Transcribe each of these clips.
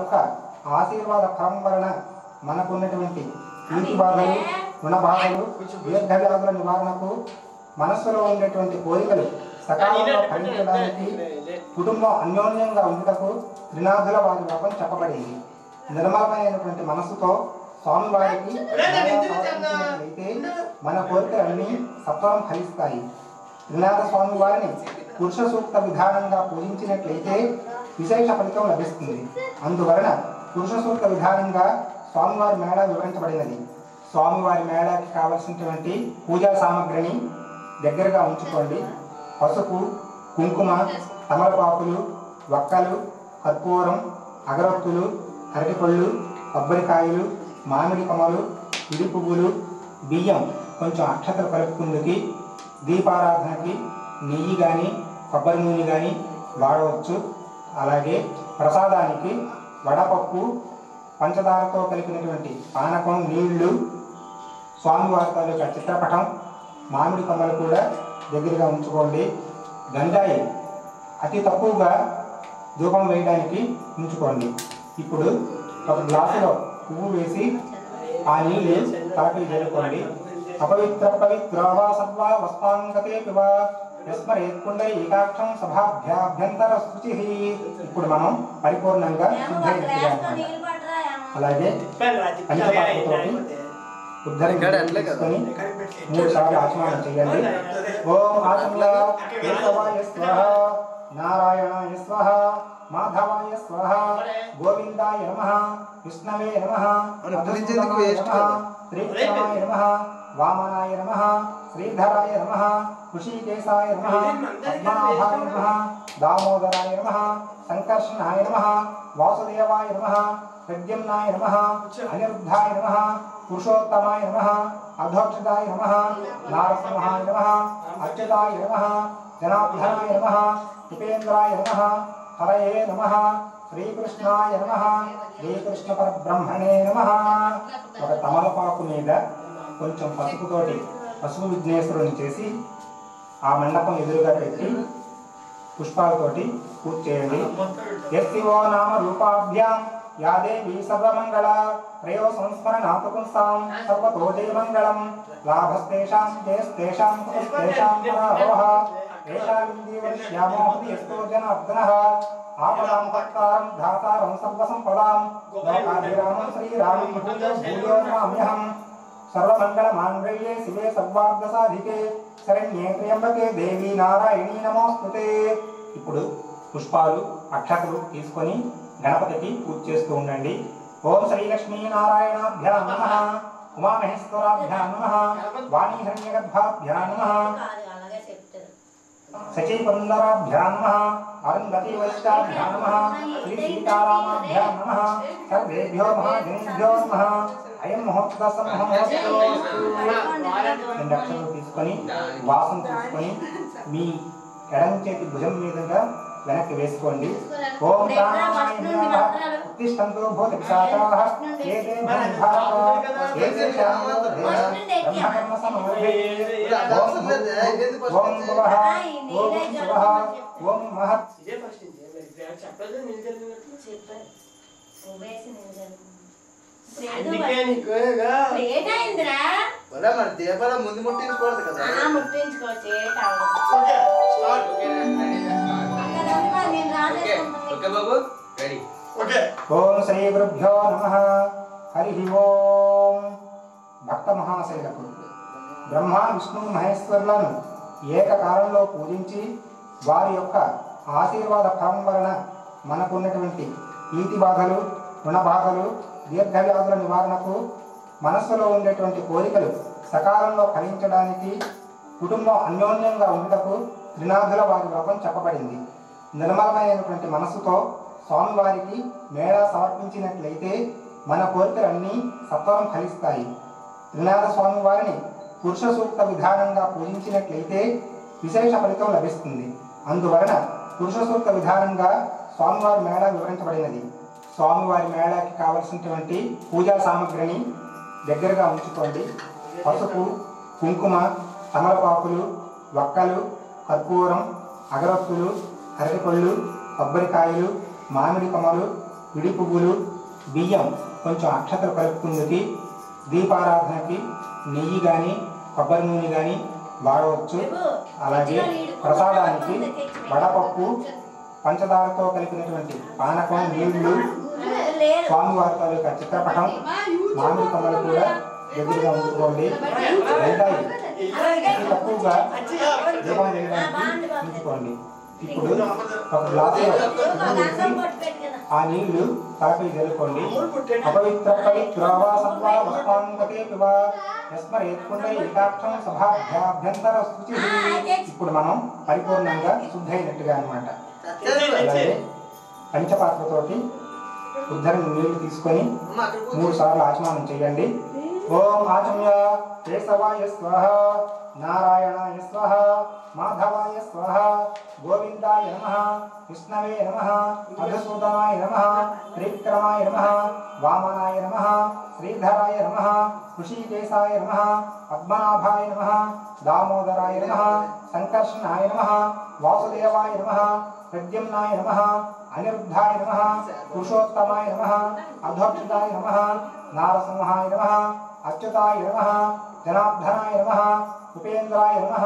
యొక్క ఆశీర్వాద ఫలం వలన మనకున్నటువంటి నీతి బాధలు, రుణ బాధలు, దీర్ఘ వ్యాధుల నివారణకు, మనస్సులో ఉండేటువంటి కోరికలు సకాలంలో ఫలించడానికి, కుటుంబం అన్యోన్యంగా ఉండుటకు త్రినాథుల వారి వ్రతం చెప్పబడింది. నిర్మలమైనటువంటి మనస్సుతో స్వామివారికి సమర్పించినట్లయితే మన కోరికలన్నీ సత్వరం ఫలిస్తాయి. త్రినాథ స్వామి వారిని పురుష సూక్త విధానంగా పూజించినట్లయితే విశేష ఫలితం లభిస్తుంది. అందువలన పురుష సూక్త విధానంగా స్వామివారి మేళ వివరించబడినది. స్వామివారి మేళకి కావలసినటువంటి పూజా సామగ్రిని దగ్గరగా ఉంచుకోండి. పసుపు, కుంకుమ, తమలపాకులు, వక్కలు, కర్పూరం, అగరొత్తులు, అరటిపళ్ళు, కొబ్బరికాయలు, మామిడి కొమ్మలు, ఇడి పువ్వులు, బియ్యం, కొంచెం అక్షతలు కలుపుకుందుకి, దీపారాధనకి నెయ్యి కానీ కొబ్బరి నూనె కానీ వాడవచ్చు. అలాగే ప్రసాదానికి వడపప్పు, పంచదారతో కలిపినటువంటి పానకం, నీళ్లు, స్వామివారి తాలూకా చిత్రపటం, మామిడి కొమ్మలు కూడా దగ్గరగా ఉంచుకోండి. గంజాయి అతి తక్కువగా ధూపం వేయడానికి ఉంచుకోండి. ఇప్పుడు ఒక గ్లాసులో పువ్వు వేసి ఆ నీళ్ళు తలపై జరుపుకోండి. అపవిత్ర పవిత్రవా సర్వా వస్తాంగతే పివ యస్మరేత్ పుండరీకాక్షం సభాభ్యాభ్యంతర శుచి. ఇప్పుడు మనం పరిపూర్ణంగా శుద్ధి. అలాగే పంచపాత్రతోటి ఉద్ధరించుకొని 3 సార్లు ఆచమనం చేయండి. ఓం ఆచమయ కేశవాయ స్వాహ, నారాయణాయ స్వాహ, మాధవాయ స్వాహ, గోవిందాయ నమః, విష్ణవే నమః, మధుసూదనాయ నమః, త్రివిక్రమాయ నమః, వామనాయ నమః, శ్రీధరాయ నమః, ఋషికేశాయ నమః, పద్మనాభాయ నమః, దామోదరాయ నమః, సంకర్షణాయ నమః, వాసుదేవాయ నమః, ప్రద్యుమ్నాయ నమః, అనిరుద్ధాయ నమః, పురుషోత్తమాయ నమః, అధోక్షదాయ నమః, నారసింహాయ నమః, అచ్యుతాయ నమః, జనార్దనాయ నమః, ఉపేంద్రాయ నమః, హరయే నమః, శ్రీకృష్ణాయ నమః, శ్రీకృష్ణ పరబ్రహ్మణే నమః. ఒక తమలపాకు మీద కొంచెం పసుపుతోటి పసుపు విఘ్నేశ్వరుని చేసి ఆ మండపం ఎదురుగా పెట్టి పుష్పాలతోటి పూజ చేయండి. యస్తివో నామ రూపాభ్యాం యా దేవి సర్వమంగళ త్రయో సంస్మరణాత్ పుంసాం సర్వతో జయమంగళం లాభస్తేషాం జయస్తేషాం కుతస్తేషాం పరాభవః ఏషా విందీవర్ష్యామో హృదయస్థో జనార్దనః ఆపదాం భక్తారం ధాతారం సర్వసంపదాం లోకాభిరామం శ్రీరామం భూయో భూయో నమామ్యహం. సర్వమంగళమాంగళ్యే శివే సర్వార్థసాధికే శరణ్యే త్ర్యంబకే దేవి నారాయణీ నమోస్తుతే. ఇప్పుడు పుష్పాలు, అక్షతలు తీసుకొని గణపతికి పూజ చేస్తూ ఉండండి. ఓం శ్రీ లక్ష్మీ నారాయణాభ్యాం నమః, ఉమామహేశ్వరాభ్యాం నమః, వాణీ హిరణ్యగర్భాభ్యాం నమః, సచీపురందరాభ్యాం నమః, అరుంధతీ వశిష్టాభ్యాం నమః, శ్రీ సీతారామాభ్యాం నమః. సర్వేభ్యో మహాజనేభ్యో నమః. అయం మహోత్సవ సమూహమోస్తు. 2 అక్షరాలు తీసుకొని వాసన తీసుకొని మీ ఎడమ చేతి భుజం మీదుగా వెనక్కి వేసుకోండి. ఓం ప్రాణాయామ ఉత్తిష్టంతో భూత పిశాచాః ఏతే బ్రహ్మభారత ఏతే బ్రహ్మకర్మ సమూహే. ఓం భవః ఓం శివః ఓం మహత్. ముందు ముట్టించుకోవద్దు కదా. ఓం శ్రీ గురుభ్యో నమః. హరి ఓం. భక్త మహాశైలకు బ్రహ్మ విష్ణు మహేశ్వరులను ఏకకాలంలో పూజించి వారి యొక్క ఆశీర్వాద ఫలం వలన మనకున్నటువంటి ఈతి బాధలు, రుణ బాధలు, దీర్ఘ వ్యాధుల నివారణకు, మనస్సులో ఉండేటువంటి కోరికలు సకాలంలో ఫలించడానికి, కుటుంబం అన్యోన్యంగా ఉండుటకు త్రినాథుల వారి వ్రతం చెప్పబడింది. నిర్మలమైనటువంటి మనస్సుతో స్వామివారికి మేళా సమర్పించినట్లయితే మన కోరికలన్నీ సత్వరం ఫలిస్తాయి. త్రినాథ స్వామి వారిని పురుష సూక్త విధానంగా పూజించినట్లయితే విశేష ఫలితం లభిస్తుంది. అందువలన పురుష సూక్త విధానంగా స్వామివారి మేళా వివరించబడినది. స్వామివారి మేళాకి కావలసినటువంటి పూజా సామగ్రిని దగ్గరగా ఉంచుకోండి. పసుపు, కుంకుమ, తమలపాకులు, వక్కలు, కర్పూరం, అగరొత్తులు, అరటిపళ్ళు, కొబ్బరికాయలు, మామిడి కొమ్మలు, విడి పువ్వులు, బియ్యం, కొంచెం అక్షతలు కలుపుకుందుకి దీపారాధనకి నెయ్యి కానీ కొబ్బరి నూనె కానీ వాడవచ్చు. అలాగే ప్రసాదానికి వడపప్పు, పంచదారతో కలిపినటువంటి పానకం, నీళ్లు, స్వామివారి తాలూకా చిత్రపటం, మామిడి కొమ్మలు కూడా ఎదురుగా ఉంచుకోండి. వెంటాయి తక్కువగా దీపం చేయడానికి ఉంచుకోండి. ఇప్పుడు ఒక గ్లాసులో ఆ నీళ్లు తలపై జల్లుకోండి. అపవిత్ర పవిత్రావా సత్వా వస్త్రాంగతే పివా యస్మరేత్పుండై ఏకాక్షం సభాభ్యంతర శుచి. ఇప్పుడు మనం పరిపూర్ణంగా శుద్ధైనట్టుగా అన్నమాట. అలాగే పంచపాత్రతోటి ఉద్ధరణ నీళ్లు తీసుకొని 3 సార్లు ఆచమనం చేయండి. ఓం ఆచమ్య కేశవాయ స్వాహ, నారాయణాయ స్వాహ, మాధవాయ స్వాహ, గోవిందాయ నమః, విష్ణవే నమః, మధుసూదనాయ నమః, త్రివిక్రమాయ నమః, వామనాయ నమః, శ్రీధరాయ నమః, ఋషికేశాయ నమః, పద్మనాభాయ నమః, దామోదరాయ నమః, సంకర్షణాయ నమః, వాసుదేవాయ నమః, ప్రద్యుమ్నాయ నమః, అనిరుద్ధాయ నమః, పురుషోత్తమాయ నమః, అధ్వక్షితాయ నమః, నారసింహాయ నమః, అచ్యుతాయ నమః, జనార్దనాయ నమః, ఉపేంద్రాయ నమః,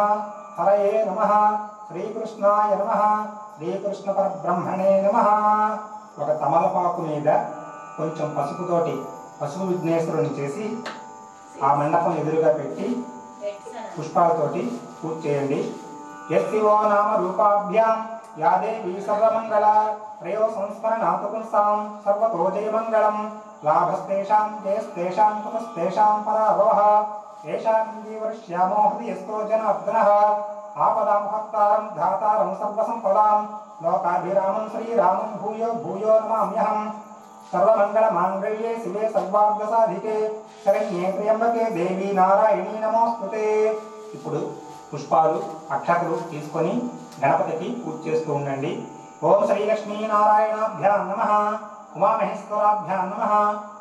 హరయే నమః, శ్రీకృష్ణాయ నమః, శ్రీకృష్ణ పరబ్రహ్మణే నమః. ఒక తమలపాకు మీద కొంచెం పసుపుతోటి పసుపు విఘ్నేశ్వరుని చేసి ఆ మండపం ఎదురుగా పెట్టి పుష్పాలతోటి పూజ చేయండి. యస్తివో నామ రూపాభ్యాం యా దేవీ సర్వమంగళ త్రయో సంస్మరణాతు పుంసాం సర్వతో జయమంగళం. లాభస్తేషాం జయస్తేషాం కుతస్తేషాం పరాభవః ఏషాం జీవర్ష్యామో హృదయస్థో జనార్దనః. ఆపదాం హర్తారం ధాతారం సర్వసంపదాం లోకాభిరామం శ్రీరామం భూయో భూయో నమామ్యహం. సర్వమంగళ మాంగళ్యే శివే సర్వార్థ సాధికే శరణ్యే త్ర్యంబకే దేవి నారాయణీ నమోస్తుతే. ఇప్పుడు పుష్పాలు, అక్షతలు తీసుకొని గణపతికి పూజ చేస్తూ ఉండండి. ఓం శ్రీలక్ష్మీ నారాయణాభ్యాం నమః, ఉమామహేశ్వరాభ్యాం నమః,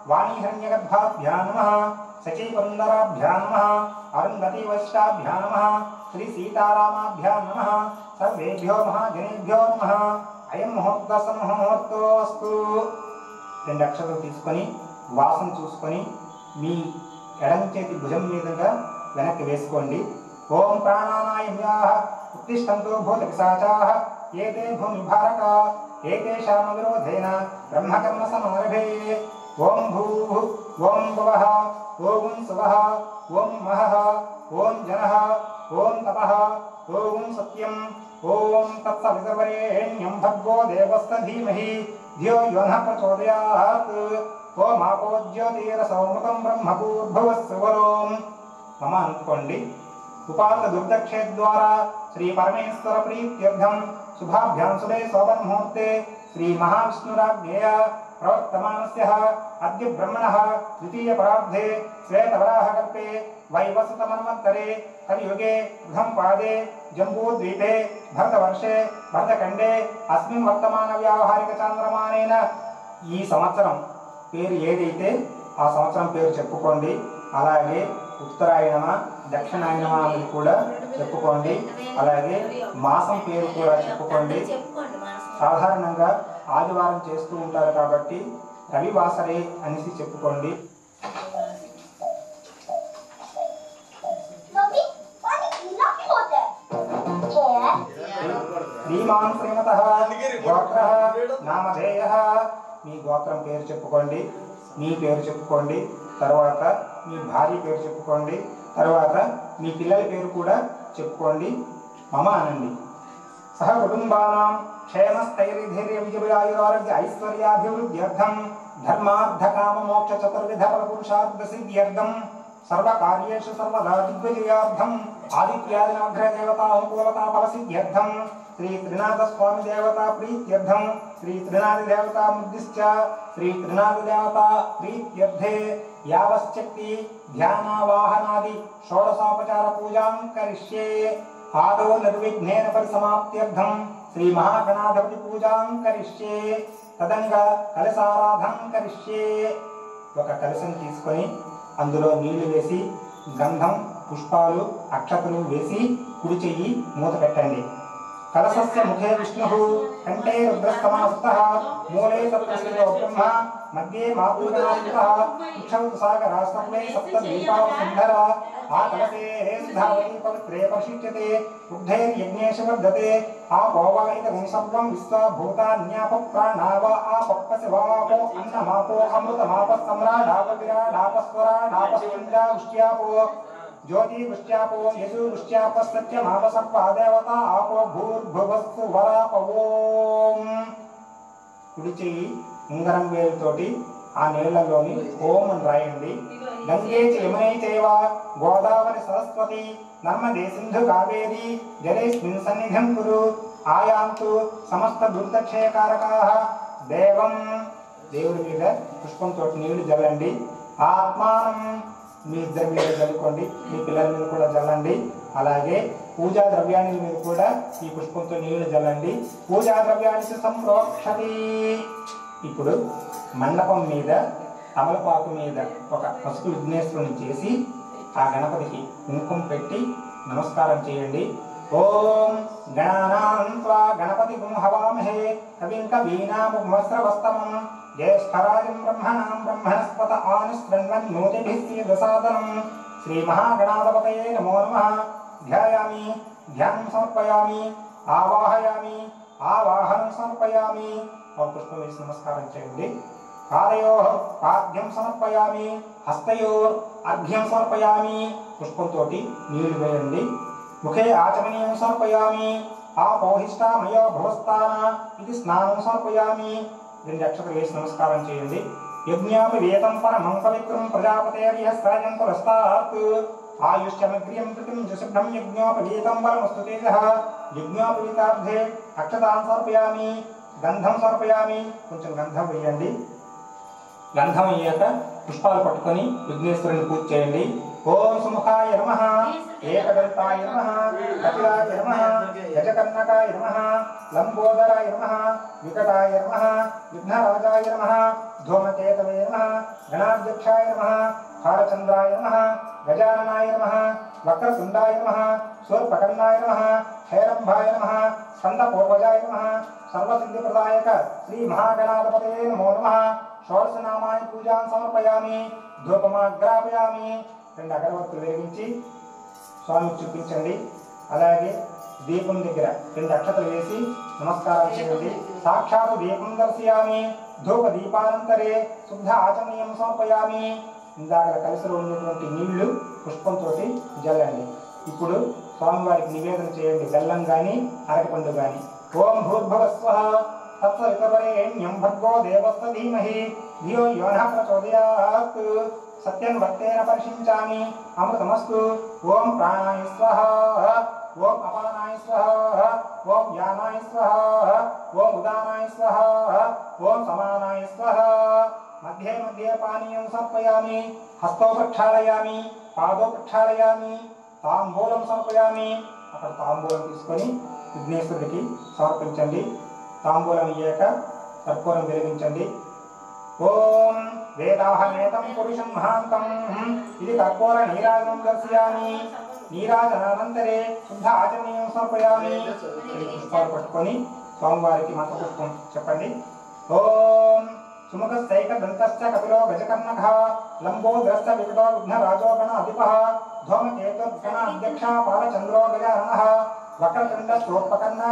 వాణీహిరణ్యగర్భాభ్యాం నమః, సచీపురందరాభ్యాం నమః, అరుంధతీ వశిష్టాభ్యాం నమః, శ్రీ సీతారామాభ్యాం నమః. సర్వేభ్యో మహాజనేభ్యో నమః. అయం ముహూర్త సముహూర్తోస్తు. 2 అక్షతలు తీసుకొని వాసన చూసుకొని మీ ఎడం చేతి భుజం మీదుగా వెనక్కి వేసుకోండి. ఓం ప్రాణానాయమ్యాః ఉత్తిష్టంతో భూత పిశాచాః ఏతే భూమి భారక ఏతేషాం విరోధేన బ్రహ్మకర్మ సమారభే. ఓం భూః ఓం భువః ఓం సువః ఓం మహః ఓం జనః ఓం తపః ఓం సత్యం ఓం తత్సవితుర్వరేణ్యం భర్గో దేవస్య ధీమహి ధియో యో నః ప్రచోదయాత్. ఓం ఆపో జ్యోతిరసౌమృతం బ్రహ్మభూర్భువస్సు వరోం. మమ అనుకోండి. ఉపాస దుర్దక్షే ద్వారా శ్రీ పరమేశ్వర ప్రీత్యర్థం శుభాభ్యాం శుభే శోభన ముహూర్తే శ్రీ మహావిష్ణురాజ్ఞేయ ప్రవర్తమానస్య అద్య బ్రహ్మణః ద్వితీయ పరార్ధే శ్వేతవరాహకల్పే వైవస్వతమన్వంతరే కలియుగే ప్రథమ పాదే జంబూద్వీపే భరతవర్షే భరతఖండే అస్మిన్ వర్తమాన వ్యావహారిక చాంద్రమానేన. ఈ సంవత్సరం పేరు ఏదైతే ఆ సంవత్సరం పేరు చెప్పుకోండి. అలాగే ఉత్తరాయణమ, దక్షిణాయనమ అని కూడా చెప్పుకోండి. అలాగే మాసం పేరు కూడా చెప్పుకోండి. సాధారణంగా ఆదివారం చేస్తూ ఉంటారు కాబట్టి రవివాసరే అనేసి చెప్పుకోండి. శ్రీమాన్ శ్రీమతః గోత్రః నామధేయః. మీ గోత్రం పేరు చెప్పుకోండి, మీ పేరు చెప్పుకోండి, తర్వాత మీ భార్య పేరు చెప్పుకోండి, తర్వాత మీ పిల్లల పేరు కూడా చెప్పుకోండి. మమ అనండి. సహ కుటుంబానాం క్షేమస్థైర్యధైర్య విజయాయురారోగ్య ఐశ్వర్యాభివృద్ధ్యర్థం ధర్మార్థకామ మోక్ష చతుర్విధ పురుషార్థ సిద్ధ్యర్థం సర్వకార్యేషు సర్వదా దిగ్విజయార్థం ఆదిత్యాదినగ్ర దేవతా అనుకూలతా ఫలసిద్ధ్యర్థం శ్రీ త్రినాథ స్వామి దేవతా ప్రీత్యర్థం శ్రీ త్రినాథి దేవతా ముద్దిశ్చ శ్రీ త్రినాథి దేవతా ప్రీత్యర్థే యావశ్చక్తి ధ్యానావాహనాది షోడశోపచార పూజాం కరిష్యే. ఆదో నిర్విఘ్నేన పరిసమాప్త్యర్థం శ్రీ మహాగణాధిపతి పూజాం కరిష్యే. తదంగా కలశారాధం కరిష్యే. ఒక కలశం తీసుకొని అందులో నీళ్లు వేసి గంధం, పుష్పాలు, అక్షతలు వేసి కుడి చెయ్యి మూత పెట్టండి. कलशस्य मुखे विष्णुः कंठे रुद्रस्तमास्तः मूले सप्तश्रियो ब्रह्मा मध्ये मातृगणास्तः उक्षौ सागरास्तम्भे सप्तद्वीपावसुन्धर आकलशे धावति पवित्रे परिशिच्यते उद्धैर्यज्ञेश वर्धते आपोवायितं सर्वं विश्वभूतान्यापप्राणाव आपप्पसिवापो अन्नमापो अमृतमापः सम्राडाप विराडापस्वराडापस्विन्द्रा उष्ट्यापो ज्योति वृष्ट्यापो यजु वृष्ट्यापः सत्यमापसप्पा देवता आपो भूर्भुवस्सु वरापवोम కుడి చెయ్యి ఉంగరం వేలుతోటి ఆ నీళ్లలోని ఓం అని రాయండి. గంగే యమునే చైవ గోదావరి సరస్వతి నర్మదే సింధు కావేరి జలేస్మిన్ సన్నిధిం కురు ఆయాంతు సమస్త దుర్దక్షయకారకాః దేవం దేవుడి మీద పుష్పంతో నీళ్లు జల్లండి. ఆత్మానం మీ ఇద్దరి మీద జల్లుకోండి, మీ పిల్లల మీద కూడా జల్లండి. అలాగే పూజా ద్రవ్యాన్ని మీద కూడా ఈ పుష్పంతో నీళ్లు జల్లండి. పూజా ద్రవ్యాన్ని సంప్రోక్షతి. ఇప్పుడు మండపం మీద తమలపాకు మీద ఒక పసుపు విఘ్నేశ్వరుని చేసి ఆ గణపతికి కుంకుమ పెట్టి నమస్కారం చేయండి. ఓం గణానాం త్వా గణపతిం హవామహే కవిం కవీనాముపమస్రవస్తమం జ్యేష్ఠరాజం బ్రహ్మణాం బ్రహ్మణస్పత ఆనుష్ణ్వన్నోతిభిः सीदसादनं శ్రీ మహాగణాధిపతయే నమో నమః. ధ్యాయామి ధ్యానం సమర్పయామి ఆవాహయామి ఆవాహనం సమర్పయామి. ఒక పుష్పం వేసి నమస్కారం చేయండి. పాదయోః పాద్యం సమర్పయామి హస్తయోర్ అర్ఘ్యం సమర్పయామి. పుష్పంతో నీళ్లు వేయండి. ముఖే ఆచమనీయం సమర్పయామి ఆపోహిష్టామయో భవస్థాన ఇది స్నానం సమర్పయామి. 2 అక్షతలు వేసి నమస్కారం చేయండి. యజ్ఞాపి వేదం పరమం పవిత్రం ప్రజాపతేర్య సహజం పురస్తాత్ ఆయుష్యమగ్రియం కృతం జశుభ్రం యజ్ఞాపి వేదం పరమస్తు తేజః. యజ్ఞాపి వేదార్థే అక్షతాన్ సమర్పయామి. గంధం సమర్పయామి. కొంచెం గంధం వేయండి. గంధం అయ్యాక పుష్పాలు పట్టుకొని విఘ్నేశ్వరుని పూజ చేయండి. ఓం సుముఖాయ నమః ఏకదంతాయ నమః కపిలాయ నమః గజకర్ణకాయ నమః లంబోదరాయ నమః వికటాయ నమః విఘ్నరాజాయ నమః ధూమకేతవే నమః గణాధ్యక్షాయ నమః హారచంద్రాయ నమః గజాననాయ నమః వక్రతుండాయ నమః శూర్పకర్ణాయ నమః హేరంభాయ నమః స్కందపూర్వజాయ నమః సర్వసిద్ధిప్రదాయక శ్రీ మహాగణాధిపతయే నమో నమః. షోడశనామాయ పూజాన్ సమర్పయామి. ధూపమాగ్రాపయామి. 2 అగరవత్తులు వెలిగించి స్వామికి చూపించండి. అలాగే దీపం దగ్గర 2 అక్షతలు వేసి నమస్కారం చేయండి. సాక్షాత్ దీపం దర్శయామి. ధూప దీపానంతరే శుద్ధ ఆచమనీయం సమర్పయామి. ఇందాక కలిసిలో ఉన్నటువంటి నీళ్లు పుష్పంతో జల్లండి. ఇప్పుడు స్వామివారికి నివేదన చేయండి. బెల్లం కానీ అరటిపండు కానీ. ఓం భూర్భువస్వః తత్సవితుర్వరేణ్యం భర్గో దేవస్య ధీమహి ధియో యో నః ప్రచోదయాత్. సత్యం భక్తేన పరిశించామి అమృతమస్తు. ఓం ప్రాణాయ స్వాహా ఓం అపానాయ స్వాహా ఓం యానాయ స్వాహా ఓం ఉదానాయ స్వాహా ఓం సమానాయ స్వాహా. మధ్యే మధ్యే పానీయం సమర్పయామి. హస్తో ప్రక్షాళయామి పాదో ప్రక్షాళయామి తాంబూలం సమర్పయామి. అక్కడ తాంబూలం తీసుకొని విఘ్నేశ్వరుడికి సమర్పించండి. తాంబూలం అయ్యాక కర్పూరం వెలిగించండి. ఓం వేదాహమేతం పురుషం మహాంతం ఇది కర్పూర నీరాజనం దర్శయామి. నీరాజనానంతరే శుద్ధ ఆచమనీయం సమర్పయామి. పుష్పాలు పట్టుకొని స్వామివారికి మంత్రపుష్పం చెప్పండి. ఓం సుముఖస్యైకదంతశ్చ కపిలో గజకర్ణకః లంబోదరశ్చ వికటో విఘ్నరాజో గణాధిపః ధూమకేతుర్గణ అధ్యక్ష పాలచంద్రో గజాననః వక్రతుండ శూర్పకర్ణ.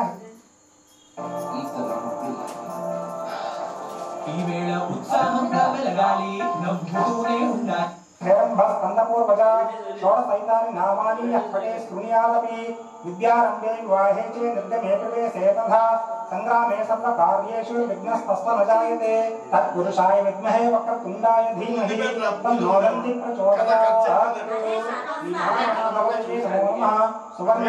ఈ వేళ ఉత్సాహంగా వెలగాలి, నవ్వుతూనే ఉండాలి. హేరంభ స్కందపూర్వజ షోడశైతాని నామాని యః పఠే శృణుయాదపి విద్యారంభే వివాహే చ నిర్గమే ప్రవేశే తథా సంగ్రామే సర్వకార్యేషు విఘ్నస్తస్వ న జాయతే. తత్పురుషాయ విద్మహే వక్రతుండాయ ధీమహి తన్నో దంతి ప్రచోదయాత్. సువర్ణ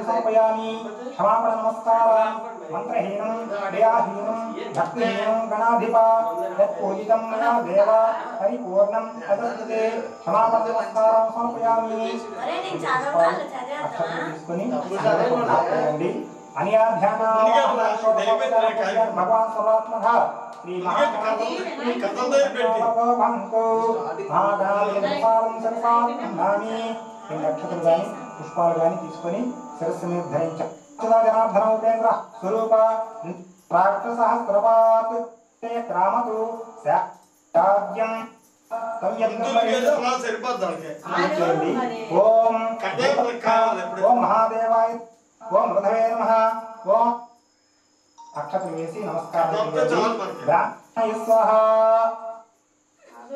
సమర్పయామి. క్షమాపణ నమస్కారం. మంత్రహీనం దయాహీనం భక్తిహీనం గణాధిప యత్పూజితం మయా దేవ పరిపూర్ణం అదస్తే. క్షమాపణ నమస్కారం సమర్పయామి. అక్షతలు తీసుకొని చేయండి. భగవాన్ సర్వాత్మక శ్రీ మహాగణాధిపతి 2 అక్షతలు కానీ పుష్పాలు కానీ తీసుకొని శిరస్సు మీద ధరించ जनार्दन उपेन्द्र स्वरूप प्राक्तसहस्रपात् ते क्रामतु साद्यं ओम ओम महादेवाय ओम हृदये नमः ओम अक्षत वेसी नमस्कार ब्राह्मणाय स्वाहा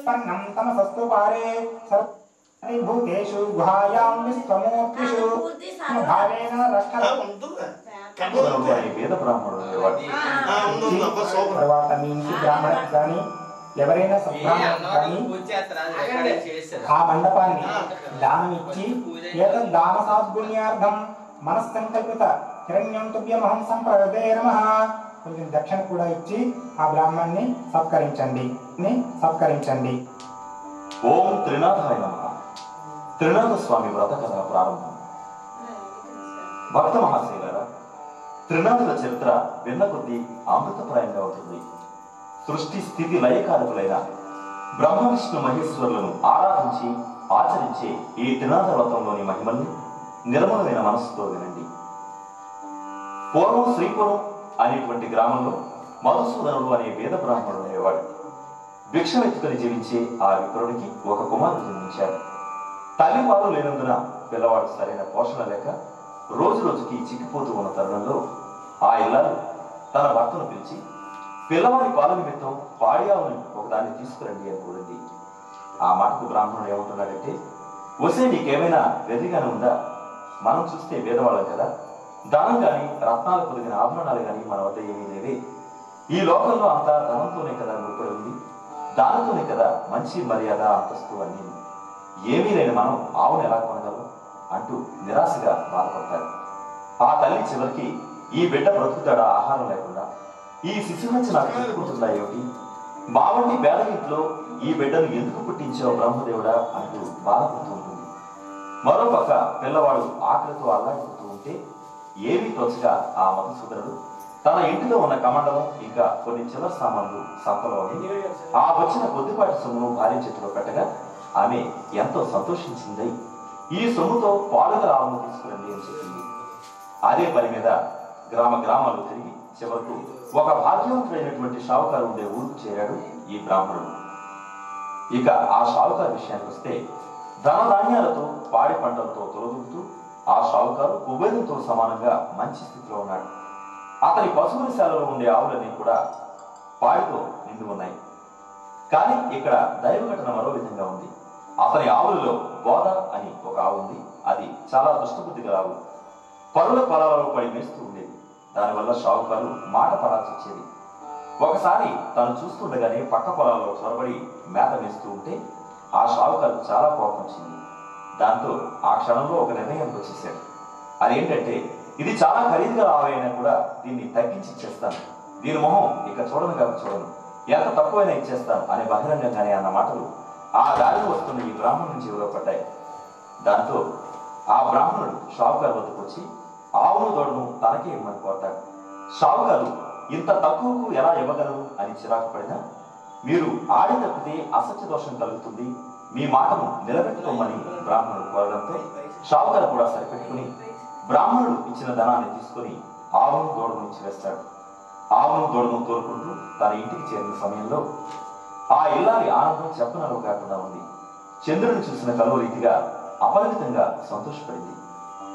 पन्नं तमसस्तु पारे सर्वभूतेषु गुहायां विश्वमूर्तिषु भावेन रक्षण వేద బ్రాహ్మణుడు తర్వాత మీ ఇంటి బ్రాహ్మణుడు కానీ ఎవరైనా సద్బ్రాహ్మణుడు కానీ ఆ మండపాన్ని దానం ఇచ్చి ఏతద్ దాన సాద్గుణ్యార్థం మనస్సంకల్పిత హిరణ్యం తుభ్యమహం సంప్రదే నమః కొంచెం దక్షిణ కూడా ఇచ్చి ఆ బ్రాహ్మణ్ణి సత్కరించండి. ఓం త్రినాథాయ నమః. త్రినాథ స్వామి వ్రత కథ ప్రారంభం. భక్త మహాశైలారా, త్రినాథుల చరిత్ర విన్న కొద్దీ అమృతప్రాయంగా ఉంటుంది. సృష్టి స్థితి లయకారకులైన బ్రహ్మ విష్ణు మహేశ్వరులను ఆరాధించి ఆచరించే ఈ త్రినాథ వ్రతంలోని మహిమల్ని నిర్మలమైన మనస్సుతో వినండి. పూర్వం శ్రీపురం అనేటువంటి గ్రామంలో మధుసూదనుడు అనే వేద బ్రాహ్మణుడు అనేవాడు. భిక్షమెత్తుకుని జీవించే ఆ విప్రుడికి ఒక కుమారుడు జన్మించాడు. తల్లి పాలు లేనందున పిల్లవాడు సరైన పోషణ లేక రోజు రోజుకి చిక్కిపోతూ ఉన్న తరుణంలో ఆ ఇల్లాలు తన భర్తను పిలిచి పిల్లవాడి పాల నిమిత్తం పాడి ఆవుని ఒకదాన్ని తీసుకురండి అని కోరింది. ఆ మాటకు బ్రాహ్మణుడు ఏమంటున్నాడంటే, వసే నీకేమైనా వెర్రిగానే ఉందా? మనం చూస్తే వేదవాళ్ళం కదా, దానం గాని రత్నాలు పొదిగిన ఆభరణాలు గాని మన వద్ద ఏమీ లేవే. ఈ లోకంలో అంతా ధనంతోనే కదా ముడిపడి ఉంది, దానితోనే కదా మంచి మర్యాద అంతస్తు అన్ని. ఏమీ లేని మనం ఆవును ఎలా కొనగలం అంటూ నిరాశగా బాధపడతాడు. ఆ తల్లి చివరికి ఈ బిడ్డ బ్రతుకుతాడా ఆహారం లేకుండా, ఈ శిశుహత్య నాకు చెప్పుకుంటుందా ఏమిటి, మా వంటి పేద ఇంట్లో ఈ బిడ్డను ఎందుకు పుట్టించావు బ్రహ్మదేవుడా అంటూ బాధపడుతూ ఉంటుంది. మరోపక్క పిల్లవాడు ఆకలితో అల్లాడిపోతూ ఉంటే ఏమీ తోచగా ఆ మధుసూదనుడు తన ఇంటిలో ఉన్న కమండలం ఇంకా కొన్ని చిల్లర సామాన్లు సంతలో ఆ వచ్చిన కొద్దిపాటి సొమ్మును భార్య చేతిలో పెట్టగా ఆమె ఎంతో సంతోషించింది. ఈ సొమ్ముతో పాలుగా ఆవును తీసుకురండి అని చెప్పింది. అదే పని మీద గ్రామాలు తిరిగి చివరకు ఒక భాగ్యవంతుడైనటువంటి షావుకారు ఉండే ఊరుకు చేరాడు ఈ బ్రాహ్మణుడు. ఇక ఆ షావుకారు విషయానికి వస్తే ధనధాన్యాలతో పాడి పంటలతో తొలదూగుతూ ఆ షావుకారు కుబేరుతో సమానంగా మంచి స్థితిలో ఉన్నాడు. అతని పశువుల శాలలో ఉండే ఆవులన్నీ కూడా పాడితో నిండి ఉన్నాయి. కానీ ఇక్కడ దైవఘటన మరో విధంగా ఉంది. అతని ఆవులలో బోధ అని ఒక ఆవు ఉంది. అది చాలా దుష్టబుద్ధి గల ఆవు. పరుల పొలాలలో పడి మేస్తూ ఉండేది. దానివల్ల షావుకారు మాట పడాల్సి వచ్చేది. ఒకసారి తను చూస్తుండగానే పక్క పొలాల్లో చొరబడి మేత వేస్తూ ఉంటే ఆ షావుకారు చాలా కోపం వచ్చింది. దాంతో ఆ క్షణంలో ఒక నిర్ణయం వచ్చేసాడు. అదేంటంటే, ఇది చాలా ఖరీదుగా ఆవైనా కూడా దీన్ని తగ్గించి ఇచ్చేస్తాను, దీని మొహం ఇక చూడను ఎంత తక్కువైనా ఇచ్చేస్తాను అని బహిరంగంగానే అన్న మాటలు ఆ దారిలో వస్తున్న ఈ బ్రాహ్మణుని చెవిలో పడ్డాయి. దాంతో ఆ బ్రాహ్మణుడు షావుకారు వద్దకు వచ్చి ఆవును దూడను తనకే ఇవ్వమని కోరతాడు. షావుకారు ఇంత తక్కువకు ఎలా ఇవ్వగలరు అని చిరాకు పడినా, మీరు ఆడి తప్పితే అసత్య దోషం కలుగుతుంది, మీ మాటను నిలబెట్టుకోమని బ్రాహ్మణుడు కోరడంతో షావుకారు కూడా సరిపెట్టుకుని బ్రాహ్మణుడు ఇచ్చిన ధనాన్ని తీసుకుని ఆవును దూడను ఇచ్చి వేస్తాడు. ఆవును దూడను తోలుకుంటూ తన ఇంటికి చేరిన సమయంలో ఆ ఇల్లాలి ఆనందం చెప్పనలో కాకుండా ఉంది. చంద్రుడిని చూసిన కలువ రీతిగా అపరిమితంగా సంతోషపడింది.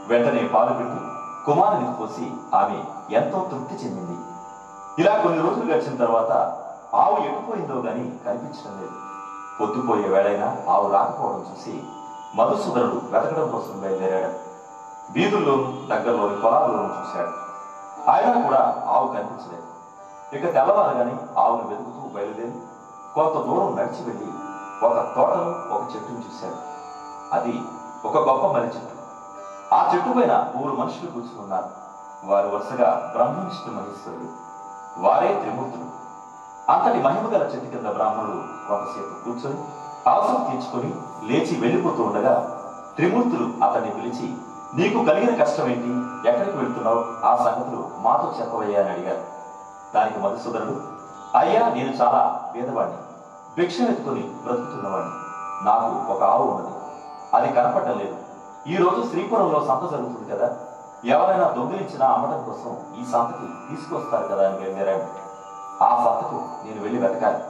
వెంటనే పాలు పిండి కుమారునికి పోసి ఆమె ఎంతో తృప్తి చెందింది. ఇలా కొన్ని రోజులు గడిచిన తర్వాత ఆవు ఎట్టుపోయిందో గాని కనిపించడం లేదు. పొద్దుపోయే వేళైనా ఆవు రాకపోవడం చూసి మధుసూదనుడు వెతకడం కోసం బయలుదేరాడు. వీధుల్లోనూ దగ్గరలోని పొలాల్లోనూ చూశాడు. అయినా కూడా ఆవు కనిపించలేదు. ఇక తెల్లవారగానే ఆవును వెతుకుతూ బయలుదేరి కొంత దూరం నడిచి వెళ్ళి ఒక తోటలో ఒక చెట్టును చూశాడు. అది ఒక గొప్ప మర్రి చెట్టు. ఆ చెట్టు పైన 3 మనుషులు కూర్చున్నారు. వారు వరుసగా బ్రహ్మ విష్ణు మహేశ్వరుడు, వారే త్రిమూర్తులు. అంతటి మహిమ గల చెట్టు కింద బ్రాహ్మణుడు కొంతసేపు కూర్చొని అవసరం తీర్చుకొని లేచి వెళ్ళిపోతూ ఉండగా త్రిమూర్తులు అతన్ని పిలిచి, నీకు కలిగిన కష్టం ఏంటి, ఎక్కడికి వెళ్తున్నావు, ఆ సంగతులు మాతో చెప్పవయ్యా అని అడిగారు. దానికి మధుసూదనుడు, అయ్యా, నేను చాలా పేదవాడిని, భిక్షమెత్తుకుని బ్రతుకుతున్నవాడిని. నాకు ఒక ఆవు ఉన్నది, అది కనపడటం లేదు. ఈ రోజు శ్రీపురంలో సంత జరుగుతుంది కదా, ఎవరైనా దొంగిలించినా అమ్మటం కోసం ఈ సంతకి తీసుకొస్తారు కదా అని బయలుదేరాడు. ఆ సంతకు నేను వెళ్ళి వెతకాలి,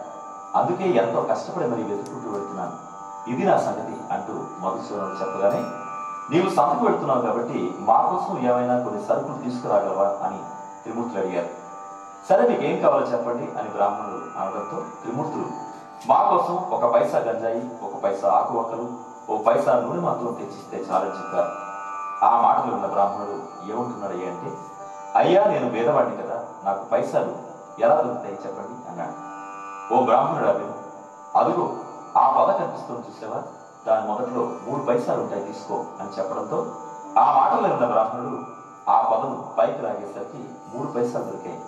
అందుకే ఎంతో కష్టపడి మరి వెతుకుంటూ వెళ్తున్నాను. ఇది నా సంగతి అంటూ మధుసూదనుడు చెప్పగానే, నీవు సంతకు వెళ్తున్నావు కాబట్టి మా కోసం ఏమైనా కొన్ని సరుకులు తీసుకురాగలవా అని త్రిమూర్తులు అడిగారు. సరే, మీకు ఏం కావాలో చెప్పండి అని బ్రాహ్మణుడు అనడంతో త్రిమూర్తులు మా కోసం 1 పైసా గంజాయి, 1 పైసా ఆకు వక్కలు, 1 పైసా నూనె మాత్రం తెచ్చిస్తే చాలని చెప్పారు. ఆ మాటలు ఉన్న బ్రాహ్మణుడు ఏమంటున్నాడు అంటే, అయ్యా నేను వేదవాడిని కదా, నాకు పైసలు ఎలా దొరుకుతాయి చెప్పండి అన్నాడు. ఓ బ్రాహ్మణుడు అభిను, అదుగో ఆ పద కనిపిస్తుంది చూసావా, దాని మొదట్లో 3 పైసలు ఉంటాయి, తీసుకో అని చెప్పడంతో ఆ మాటలు ఉన్న బ్రాహ్మణుడు ఆ పదను పైకి లాగేసరికి 3 పైసలు దొరికాయి.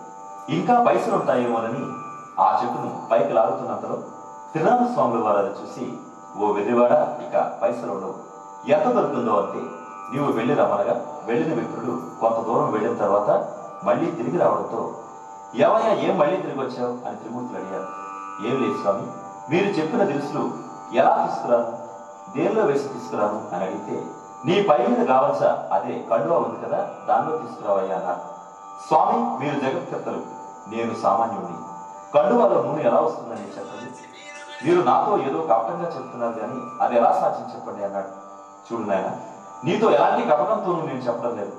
ఇంకా పైసలు ఉంటాయేమోనని ఆ చెట్టును పైకి లాగుతున్నంతలో త్రినాథ స్వాముల వారు అది చూసి, ఓ వెర్రివాడ, ఇక పైసలు ఉండవు, ఎంత దొరుకుతుందో అంటే నీవు వెళ్ళి రమ్మనగా వెళ్ళిన విప్రుడు కొంత దూరం వెళ్ళిన తర్వాత మళ్ళీ తిరిగి రావడంతో, ఏమయ్యా ఏం మళ్ళీ తిరిగి వచ్చావు అని త్రిమూర్తులు అడిగారు. ఏం లేదు స్వామి, మీరు చెప్పిన దినుసులు ఎలా తీసుకురాను, దేనిలో వేసి తీసుకురాను అని అడిగితే, నీ పై మీద కావలస అదే కండువా ఉంది కదా, దానిలో తీసుకురావయ్యా అన్నారు. స్వామి మీరు జగత్కర్తలు, నేను సామాన్యుడిని, కండువాలో నూనె ఎలా వస్తుందని చెప్పండి, మీరు నాతో ఏదో కపటంగా చెప్తున్నారు కానీ అది ఎలా సాధ్యం చెప్పండి అన్నాడు. చూడు నాయన, నీతో ఎలాంటి కపటంతోనూ నేను చెప్పడం లేదు,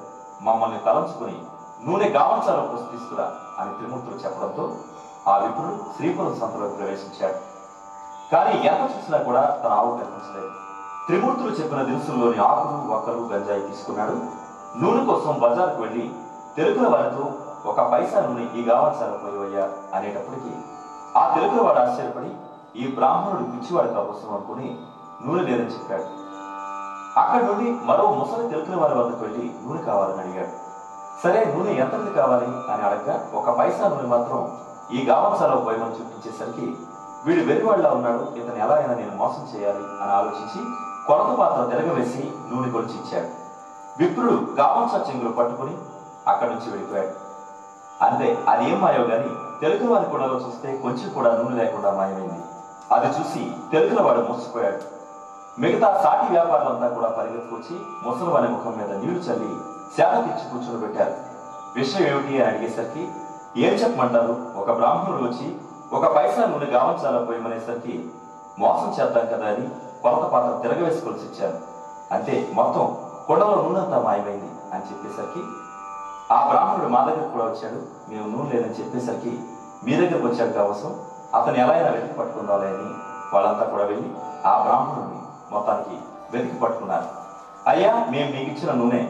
మమ్మల్ని తలంచుకుని నూనె గావంచాలో పోసి తీసుకురా అని త్రిమూర్తులు చెప్పడంతో ఆ విప్రుడు శ్రీపురం సంతలోకి ప్రవేశించాడు. కానీ ఎంత చూసినా కూడా తన ఆవు కనిపించలేదు. త్రిమూర్తులు చెప్పిన దినుసుల్లోని ఆకులు, వక్కలు, గంజాయి తీసుకున్నాడు. నూనె కోసం బజారుకు వెళ్ళి తెలుగుల వారితో 1 పైసా నూనె ఈ గావంచాలో పోయవయ్యా అనేటప్పటికీ ఆ తెలుగుల వాడు ఆశ్చర్యపడి, ఈ బ్రాహ్మణుడు పిచ్చివాడు కావసం అనుకుని నూనె లేదని చెప్పాడు. అక్కడి నుండి మరో ముసలి తెలుగుల వారి వద్దకు వెళ్ళి నూనె కావాలని అడిగాడు. సరే, నూనె ఎంతది కావాలి అని అడగగా 1 పైసా నూనె మాత్రం ఈ గావంచాలో పోయమని చూపించేసరికి, వీడు వెర్రివాళ్ళ ఉన్నాడు, ఇతను ఎలా అయినా నేను మోసం చేయాలి అని ఆలోచించి కొలత పాత్ర తిరగవేసి నూనె కొలిచి ఇచ్చాడు. విప్రుడు గావంచా చెంగులు పట్టుకుని అక్కడి నుంచి వెళ్ళిపోయాడు. అంతే, అది ఏం మాయో గాని తెలుగు వారి కూడలో చూస్తే కొంచెం కూడా నూనె లేకుండా మాయమైంది. అది చూసి తెలుగుల వాడు మోసపోయాడు. మిగతా సాటి వ్యాపారులంతా కూడా పరిగెత్తుకొచ్చి ముసలివాని ముఖం మీద నీళ్లు చల్లి శాఖ తెచ్చి కూర్చొని పెట్టారు. విషయం ఏమిటి అని అడిగేసరికి, ఏం చెప్పమంటారు, ఒక బ్రాహ్మణుడు వచ్చి 1 పైసా నూనె గావంచాలో పోయమనేసరికి మోసం చేద్దాం కదా అని కొలత పాత్ర తిరగవేసుకొలిసి ఇచ్చాను. అంతే, మొత్తం కుండలో నూనెంతా మాయమైంది అని చెప్పేసరికి ఆ బ్రాహ్మణుడు మా దగ్గర కూడా వచ్చాడు, మేము నూనె లేదని చెప్పేసరికి మీ దగ్గరకు వచ్చాడు కావసం, అతను ఎలా అయినా వెతికి పట్టుకుందాలే అని వాళ్ళంతా కూడా వెళ్ళి ఆ బ్రాహ్మణుడిని మొత్తానికి వెతికి పట్టుకున్నారు. అయ్యా, మేము మీకు ఇచ్చిన నూనె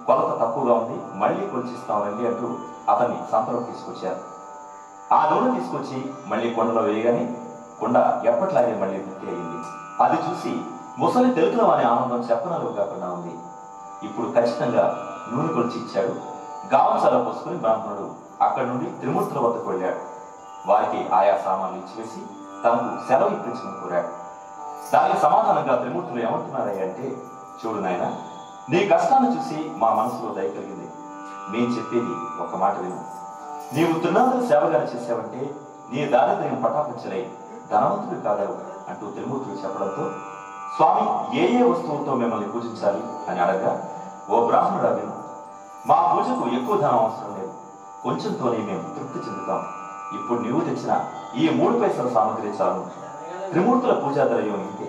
కొలత తక్కువగా ఉంది, మళ్ళీ కొలిచిస్తామండి అంటూ అతన్ని సంతలోకి తీసుకొచ్చారు. ఆ నూనె తీసుకొచ్చి మళ్ళీ కుండలో వేయగానే కుండ ఎప్పట్లాగే మళ్ళీ వృద్ధి అయింది. అది చూసి ముసలి తెలుగులో అనే ఆనందం చెప్పనలు కాకుండా ఉంది. ఇప్పుడు ఖచ్చితంగా నూనె కొలిచి ఇచ్చాడు. గావంచాలో పోసుకుని బ్రాహ్మణుడు అక్కడి నుండి త్రిమూర్తుల వద్దకు వెళ్ళాడు. వారికి ఆయా సామాన్లు ఇచ్చివేసి తనకు సెలవు ఇప్పించమని కోరాడు. దానికి సమాధానంగా త్రిమూర్తులు ఏమంటున్నారయ్యా అంటే, చూడు నాయన, నీ కష్టాన్ని చూసి మా మనసులో దయ కలిగింది. నేను చెప్పేది ఒక మాట విను. నీవు త్రినాథుల సేవగానే చేసావంటే నీ దారిద్ర్యం పటాపించలే, ధనవంతుడు కాదావు అంటూ త్రిమూర్తులు చెప్పడంతో, స్వామి ఏ ఏ వస్తువులతో మిమ్మల్ని పూజించాలి అని అడగగా, ఓ బ్రాహ్మణుడు విను, మా పూజకు ఎక్కువ ధనం అవసరం లేదు, కొంచెంతోనే మేము తృప్తి చెందుతాం. ఇప్పుడు నీవు తెచ్చిన ఈ 3 పైసల సామగ్రి చాలు. త్రిమూర్తుల పూజా ద్రవ్యం ఇంతే,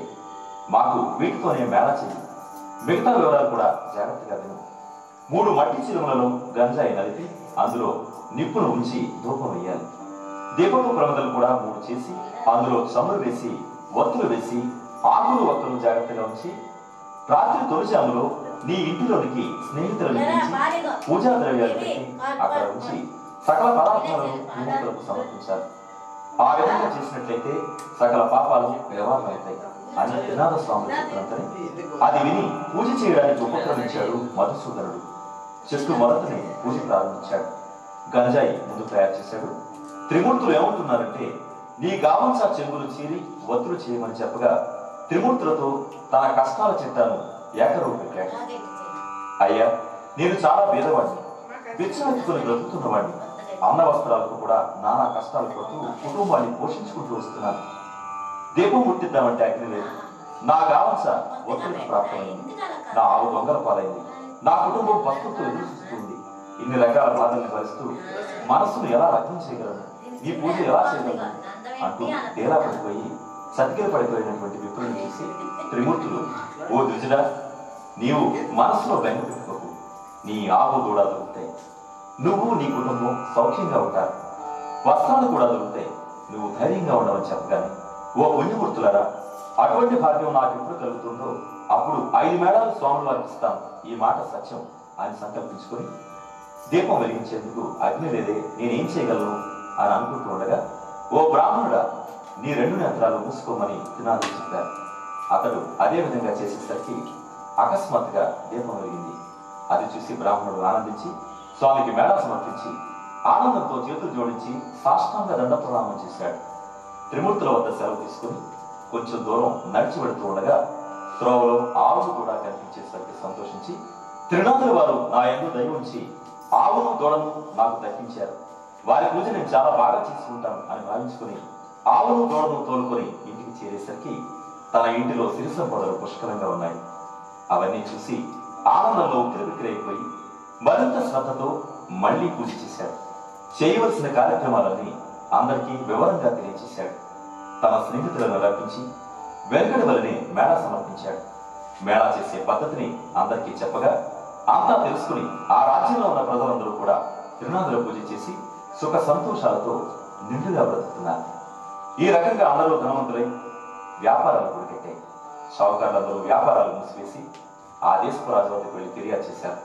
మాకు వీటితోనే మేళ చేయి. మిగతా వివరాలు కూడా జాగ్రత్తగా విను. 3 మట్టి చిలుములలో గంజాయి నలిపి అందులో నిప్పును ఉంచి ధూపం వేయాలి. దీపపు ప్రమదలు కూడా 3 చేసి అందులో చమురు వేసి ఒత్తులు వేసి ఆకులు వక్కలు జాగ్రత్తగా ఉంచి రాత్రి తొలిజాములో నీ ఇంటిలోనికి స్నేహితులను పిలిచి పూజా ద్రవ్యాలు పెట్టి అక్కడ ఉంచి సకల పదార్థాలను త్రిమూర్తులకు సమర్పించాలి. ఆ విధంగా చేసినట్లయితే సకల పాపాలు వ్యవహారమవుతాయి అని త్రినాథ స్వామి చెప్పినంతనే అది విని పూజ చేయడానికి ఉపక్రమించాడు మధుసూదనుడు. చెట్టు మొదటనే పూజ ప్రారంభించాడు. గంజాయి ముందు తయారు చేశాడు. త్రిమూర్తులు ఏమంటున్నారంటే, నీ గావంచా చెంగులు చీరి వత్తులు చేయమని చెప్పగా త్రిమూర్తులతో తన కష్టాల చిట్టాను ఏకరువు పెట్టాడు. అయ్యా, నేను చాలా పేదవాడిని, బిచ్చమెత్తుకుని బ్రతుకుతున్నవాడిని, అన్న వస్త్రాలకు కూడా నానా కష్టాలు పడుతూ కుటుంబాన్ని పోషించుకుంటూ వస్తున్నాను. దీపం ముట్టిద్దామంటే అగ్ని లేదు. నా గావంచ ఒత్తులకు ప్రాప్తమైంది. నా ఆవు దొంగల పాలైంది. నా కుటుంబం పస్తుతో ఎదురు ఇన్ని రకాల బాధల్ని భరిస్తూ మనస్సును ఎలా లగ్నం చేయగలను, ఈ పూజ ఎలా చేయగలను అంటూ తేలా పడిపోయి సతికిల పడిపోయినటువంటి విప్రులను చూసి త్రిమూర్తులు, ఓ ద్విజుడా, నీవు మనస్సులో బెంగ పెట్టుకోకు, నీ ఆవు కూడా దొరుకుతాయి, నువ్వు నీ కుటుంబం సౌఖ్యంగా ఉంటారు, వస్త్రాలు కూడా దొరుకుతాయి, నువ్వు ధైర్యంగా ఉండవని చెప్పగానే, ఓ పుణ్యమూర్తులారా, అటువంటి భాగ్యం నాకు ఎప్పుడు కలుగుతుందో అప్పుడు 5 మేళాలు స్వాములు అర్పిస్తాను, ఈ మాట సత్యం అని సంకల్పించుకొని దీపం వెలిగించేందుకు అగ్ని లేదే, నేనేం చేయగలను అని అనుకుంటూ ఉండగా, ఓ బ్రాహ్మణుడా, నీ 2 నేత్రాలు మూసుకోమని త్రినాథుడు చెప్పారు. అతడు అదే విధంగా చేసేసరికి అకస్మాత్తుగా దీపం వెలిగింది. అది చూసి బ్రాహ్మణుడు ఆనందించి స్వామికి మేళా సమర్పించి ఆనందంతో చేతులు జోడించి సాష్టాంగ దండ ప్రణామం చేశాడు. త్రిమూర్తుల వద్ద సెలవు తీసుకుని కొంచెం దూరం నడిచి వెళుతూ ఉండగా త్రోవలో ఆవులు కూడా కనిపించేసరికి సంతోషించి, త్రినాథుల వారు నా యందు దయ ఉంచి ఆవును దూడను నాకు దక్కించారు, వారి పూజ నేను చాలా బాగా చేసుకుంటాను అని భావించుకుని ఆవును దూడను తోలుకొని ఇంటికి చేరేసరికి తన ఇంటిలో సిరి సంపదలు పుష్కలంగా ఉన్నాయి. అవన్నీ చూసి ఆనందంలో ఉక్కిరిబిక్కిరైపోయి మరింత శ్రద్ధతో మళ్లీ పూజ చేశాడు. చేయవలసిన కార్యక్రమాలన్నీ అందరికీ వివరంగా తెలియజేశాడు. తన స్నేహితులను రప్పించి వెంకటి వలనే మేళా సమర్పించాడు. మేళా చేసే పద్ధతిని అందరికీ చెప్పగా అంతా తెలుసుకుని ఆ రాజ్యంలో ఉన్న ప్రజలందరూ కూడా త్రినాథుల పూజ చేసి సుఖ సంతోషాలతో నిండుగా బ్రతుకుతున్నారు. ఈ రకంగా అందరూ ధనవంతులై వ్యాపారాలు కొడుకెట్టాయి. షావుకారులందరూ వ్యాపారాలు మూసివేసి ఆ దేశపు రాజు వద్దకు వెళ్లి ఫిర్యాదు చేశారు.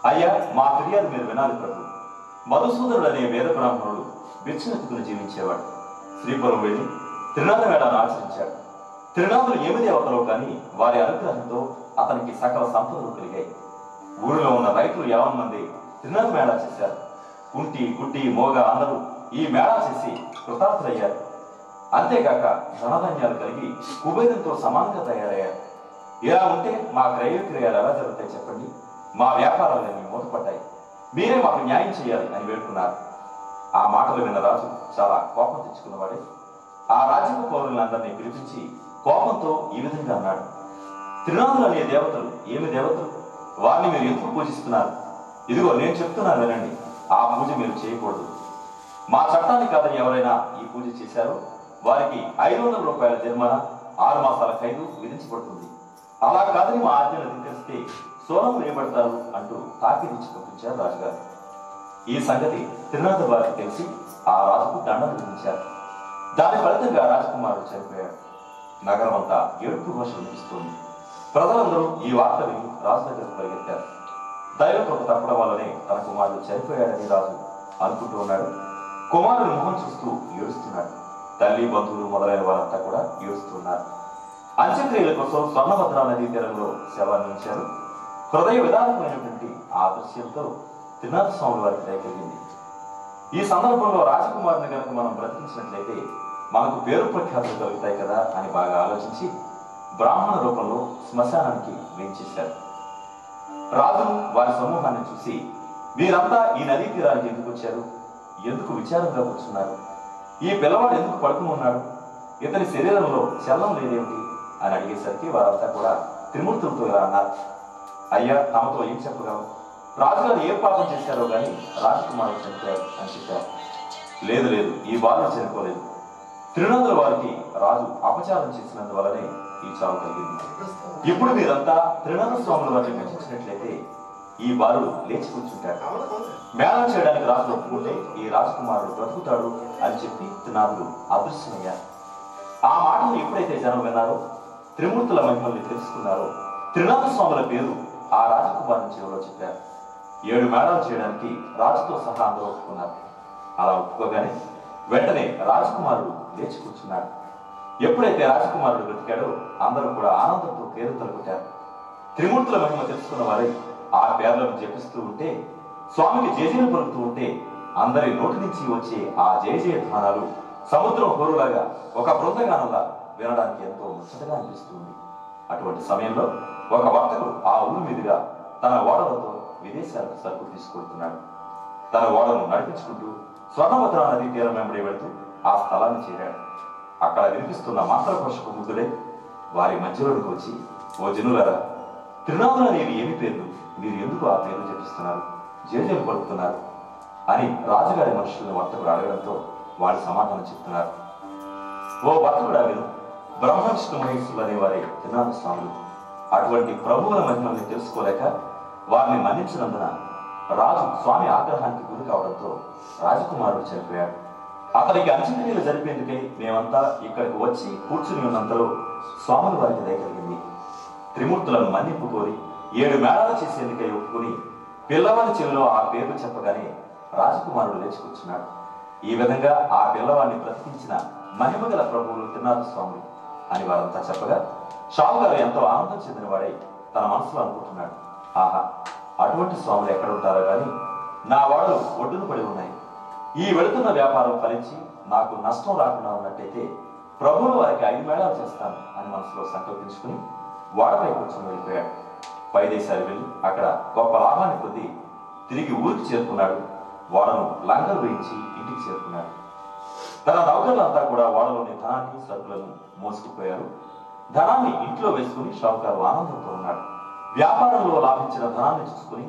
అయ్యా, మా ఫిర్యాదు మీరు వినాలి ప్రభు. మధుసూదనుడు అనే వేద బ్రాహ్మణుడు బిచ్చమెత్తుకుని జీవించేవాడు. శ్రీపురం వెళ్లి త్రినాథ మేళాను ఆచరించాడు. త్రినాథులు 8 దేవతలు కానీ వారి అనుగ్రహంతో అతనికి సకల సంపదలు కలిగాయి. ఊరిలో ఉన్న రైతులు 50 మంది త్రినాథ మేళా చేశారు. కుంటి గుడ్డి మోగ అందరూ ఈ మేళా చేసి కృతార్థులయ్యారు. అంతేగాక ధనధాన్యాలు కలిగి కుబేరంతో సమానంగా తయారయ్యారు. ఇలా ఉంటే మా క్రయ విక్రయాలు ఎలా జరుగుతాయి చెప్పండి, మా వ్యాపారాలన్నీ మూతపడ్డాయి, మీరే మాకు న్యాయం చేయాలి అని వేడుకున్నారు. ఆ మాటలు విన్న రాజు చాలా కోపం తెచ్చుకున్నవాడే ఆ రాజ్యపు పౌరులందరినీ పిలిపించి కోపంతో ఈ విధంగా అన్నాడు, త్రినాథులు అనే దేవతలు ఏమి దేవతలు, వారిని మీరు ఎందుకు పూజిస్తున్నారు? ఇదిగో నేను చెప్తున్నాను వినండి, ఆ పూజ మీరు చేయకూడదు. మా చట్టాన్ని కాదని ఎవరైనా ఈ పూజ చేశారో వారికి 500 రూపాయల జరిమానా, 6 మాసాల ఖైదు విధించబడుతుంది. అలా కాదని మా ఆజ్ఞను ధిక్కరిస్తే సోనం వేయబడతారు అంటూ తాకీదిచ్చి పంపించారు రాజుగారు. ఈ సంగతి త్రినాథ వారికి తెలిసి ఆ రాజుకు దండం విధించారు. దాని ఫలితంగా రాజకుమారుడు చనిపోయాడు. నగరం అంతా ఏడుపు ఘోష వినిపిస్తోంది. ప్రజలందరూ ఈ వార్త విని రాజు దగ్గరకు పరిగెత్తారు. దైవ కృప తప్పడం వల్లనే తన కుమారుడు చనిపోయాడని రాజు అనుకుంటూ ఉన్నాడు. కుమారుడు మొహం చూస్తూ ఏడుస్తున్నాడు. తల్లి బంధువులు మొదలైన వారంతా కూడా ఏడుస్తున్నారు. అంత్యక్రియల కోసం స్వర్ణభద్రా నదీ తీరంలో శవాన్ని ఉంచారు. హృదయ విధానమైనటువంటి ఆ దృశ్యంతో త్రినాథ స్వామి వారికి దయ కలిగింది. ఈ సందర్భంలో రాజకుమారుని కనుక మనం బ్రతికించినట్లయితే మనకు పేరు ప్రఖ్యాతులు కలుగుతాయి కదా అని బాగా ఆలోచించి బ్రాహ్మణ రూపంలో శ్మశానానికి వేయించేశారు. రాజును వారి సమూహాన్ని చూసి, వీరంతా ఈ నదీ తీరానికి ఎందుకు వచ్చారు, ఎందుకు విచారంగా కూర్చున్నారు, ఈ పిల్లవాడు ఎందుకు పడుకుని ఉన్నాడు, ఇతని శరీరంలో చలనం లేదేమిటి అని అడిగేసరికి వారంతా కూడా త్రిమూర్తులతో ఇలా అన్నారు, అయ్యా, తమతో ఏం చెప్పగలరు, రాజుగారు ఏ పాపం చేశారో గాని రాజకుమారుడు చనిపోయాడు అని చెప్పారు. లేదు లేదు, ఈ బాలుడు చనిపోలేదు, త్రినాథుల వారికి రాజు అపచారం చేసినందువల్లనే ఈ చావు కలిగింది. ఇప్పుడు మీరంతా త్రినాథ స్వాముల వారిని మెచ్చించినట్లయితే ఈ బాలుడు లేచి కూర్చుంటాడు. మేళం చేయడానికి రాజు ఒప్పుకుంటే ఈ రాజకుమారుడు బ్రతుకుతాడు అని చెప్పి త్రినాథులు అదృశ్యమయ్యారు. ఆ మాటలు ఎప్పుడైతే జనం విన్నారో, త్రిమూర్తుల మహిమల్ని తెలుసుకున్నారో, త్రినాథ స్వాముల పేరు ఆ రాజకుమారుని చెవిలో చెప్పారు. 7 మేళాలు చేయడానికి రాజుతో సహా అందరూ ఒప్పుకున్నారు. అలా ఒప్పుకోగానే వెంటనే రాజకుమారుడు లేచి కూర్చున్నాడు. ఎప్పుడైతే రాజకుమారుడు బ్రతికాడో అందరూ కూడా ఆనందంతో కేరింతలు కొట్టారు. త్రిమూర్తుల మహిమ తెలుసుకున్న వారై ఆ పేర్లను జపిస్తూ ఉంటే, స్వామికి జయజయలు పలుకుతూ ఉంటే అందరి నోటి నుంచి వచ్చే ఆ జయ ధ్వానాలు సముద్రం హోరులాగా ఒక బృందగానంలా వినడానికి ఎంతో ముచ్చటగా అనిపిస్తుంది. అటువంటి సమయంలో ఒక వర్తకుడు ఆ ఊరి మీదుగా తన ఓడలతో విదేశాలకు సరుకు తీసుకెళ్తున్నాడు. తన ఓడను నడిపించుకుంటూ స్వర్ణభద్రా నదీ తీరం వెంబడి వెళుతూ ఆ స్థలాన్ని చేరాడు. అక్కడ వినిపిస్తున్న మంత్రఘోషకు ముగ్గులే వారి మధ్యలోకి వచ్చి, ఓ జనులారా, త్రినాథులు అనేవి ఏమి పేర్లు, మీరు ఎందుకు ఆ పేర్లు జపిస్తున్నారు, జేజేలు పలుకుతున్నారు అని రాజుగారి మనుషులను వర్తకుడు అడగడంతో వాళ్ళు సమాధానం చెప్తున్నారు. ఓ వర్తకుడు విను, బ్రహ్మ విష్ణు మహేశ్వరులు అనేవారే త్రినాథ స్వాములు. అటువంటి ప్రభువుల మహిమల్ని తెలుసుకోలేక వారిని మన్నించినందున రాజు స్వామి ఆగ్రహానికి గురి కావడంతో రాజకుమారుడు చనిపోయాడు. అతనికి అంత్యక్రియలు జరిపేందుకై మేమంతా ఇక్కడికి వచ్చి కూర్చుని ఉన్నంతలో స్వాముల వారికి దయ కలిగింది. త్రిమూర్తులను మన్నింపు కోరి 7 మేళాలు చేసేందుకై ఒప్పుకుని పిల్లవాడి చెవిలో ఆ పేరు చెప్పగానే రాజకుమారుడు లేచి కూర్చున్నాడు. ఈ విధంగా ఆ పిల్లవాడిని బ్రతికించిన మహిమగల ప్రభువులు త్రినాథ స్వాములు అని వారంతా చెప్పగా షావుగారు ఎంతో ఆనందం చెందినవాడై తన మనసులో అనుకుంటున్నాడు, ఆహా, అటువంటి స్వాములు ఎక్కడుంటారో కానీ నా వాడు ఒడ్డును పడి ఉన్నాయి. ఈ వెళుతున్న వ్యాపారం ఫలించి నాకు నష్టం రాకుండా ఉన్నట్టయితే ప్రభువుల వారికి 5 మేళాలు చేస్తాను అని మనసులో సంకల్పించుకుని వాడపై కూర్చొని వెళ్ళిపోయాడు. పై దేశాలు వెళ్ళి అక్కడ గొప్ప లాభాన్ని పొంది తిరిగి ఊరికి చేరుకున్నాడు. వాడను లంగలు వేయించి ఇంటికి చేరుకున్నాడు. తన నౌకర్లంతా కూడా వాడలోని ధనాన్ని సరుకులను మోసుకుపోయారు. ధనాన్ని ఇంట్లో వేసుకుని షావుకారు ఆనందంతో ఉన్నాడు. వ్యాపారంలో లాభించిన ధనాన్ని చూసుకుని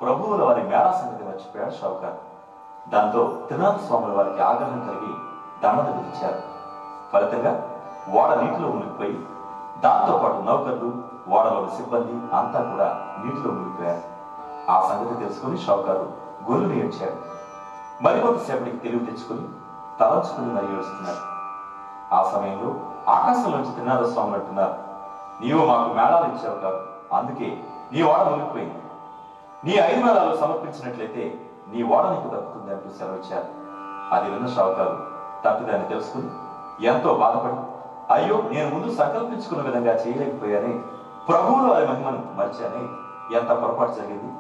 ప్రభువుల వారి మేళా సంగతి మర్చిపోయాడు షావుకారు. దాంతో త్రినాథ స్వాముల వారికి ఆగ్రహం కలిగి దండన విధించారు. ఫలితంగా వాడ నీటిలో మునిగిపోయి దాంతో పాటు నౌకర్లు, వాడలోని సిబ్బంది అంతా కూడా నీటిలో మునిగిపోయారు. ఆ సంగతి తెలుసుకుని షావుకారు గొల్లుని ఏడ్చాడు. మరికొంతసేపటికి తెలివి తెచ్చుకుని తలంచుకుని మరి ఏడుస్తున్నాడు. ఆ సమయంలో ఆకాశంలోంచి త్రినాథ స్వాములు అంటున్నారు, నీవు మాకు మేళాలు ఇచ్చావు కాదు, అందుకే నీ వాడ మునిగిపోయింది. నీ 5 మేళాలు సమర్పించినట్లయితే నీ వాడ నీకు దక్కుతుంది అంటూ సెలవిచ్చారు. అది విన్న షావుకారు తప్పిదాన్ని తెలుసుకుని ఎంతో బాధపడి, అయ్యో, నేను ముందు సంకల్పించుకున్న విధంగా చేయలేకపోయానే, ప్రభువుల వారి మహిమను మర్చానే, ఎంత పొరపాటు జరిగింది.